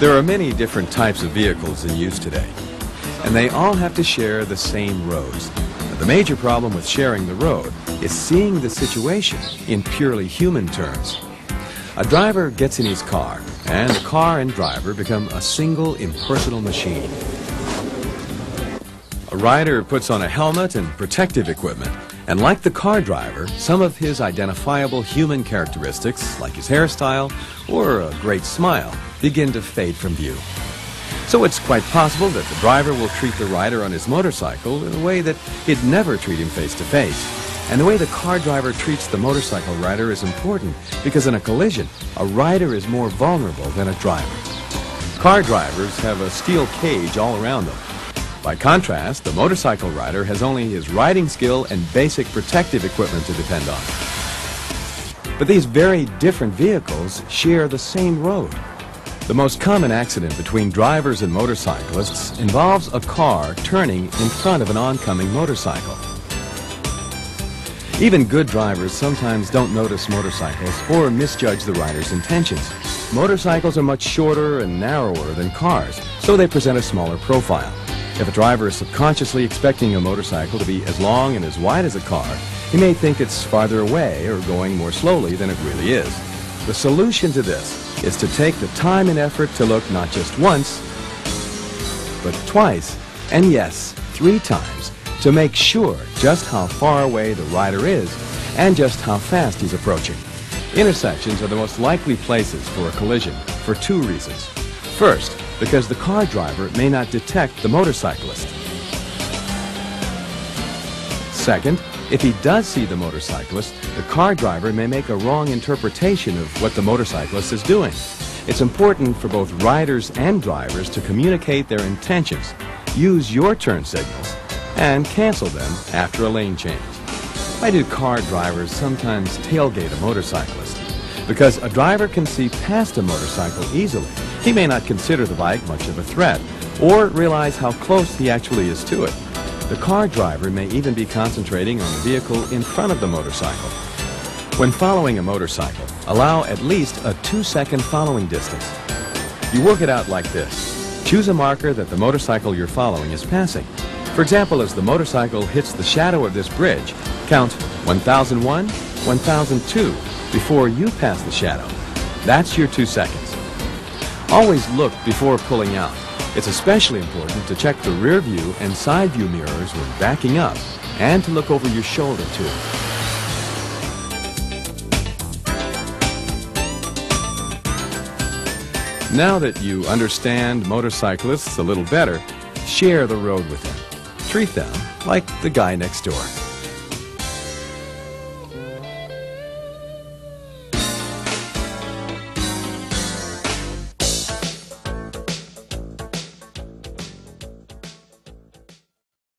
There are many different types of vehicles in use today, and they all have to share the same roads. But the major problem with sharing the road is seeing the situation in purely human terms. A driver gets in his car, and the car and driver become a single impersonal machine. A rider puts on a helmet and protective equipment, and like the car driver, some of his identifiable human characteristics, like his hairstyle or a great smile, begin to fade from view. So it's quite possible that the driver will treat the rider on his motorcycle in a way that he'd never treat him face to face. And the way the car driver treats the motorcycle rider is important because in a collision, a rider is more vulnerable than a driver. Car drivers have a steel cage all around them. By contrast, the motorcycle rider has only his riding skill and basic protective equipment to depend on. But these very different vehicles share the same road. The most common accident between drivers and motorcyclists involves a car turning in front of an oncoming motorcycle. Even good drivers sometimes don't notice motorcycles or misjudge the rider's intentions. Motorcycles are much shorter and narrower than cars, so they present a smaller profile. If a driver is subconsciously expecting a motorcycle to be as long and as wide as a car, he may think it's farther away or going more slowly than it really is. The solution to this is to take the time and effort to look not just once, but twice, and yes, 3 times, to make sure just how far away the rider is and just how fast he's approaching. Intersections are the most likely places for a collision for 2 reasons. First, because the car driver may not detect the motorcyclist. Second, if he does see the motorcyclist, the car driver may make a wrong interpretation of what the motorcyclist is doing. It's important for both riders and drivers to communicate their intentions, use your turn signals, and cancel them after a lane change. Why do car drivers sometimes tailgate a motorcyclist? Because a driver can see past a motorcycle easily. He may not consider the bike much of a threat or realize how close he actually is to it. The car driver may even be concentrating on the vehicle in front of the motorcycle. When following a motorcycle, allow at least a 2-second following distance. You work it out like this. Choose a marker that the motorcycle you're following is passing. For example, as the motorcycle hits the shadow of this bridge, count 1001, 1002 before you pass the shadow. That's your 2 seconds. Always look before pulling out. It's especially important to check the rear view and side view mirrors when backing up and to look over your shoulder too. Now that you understand motorcyclists a little better, share the road with them. Treat them like the guy next door.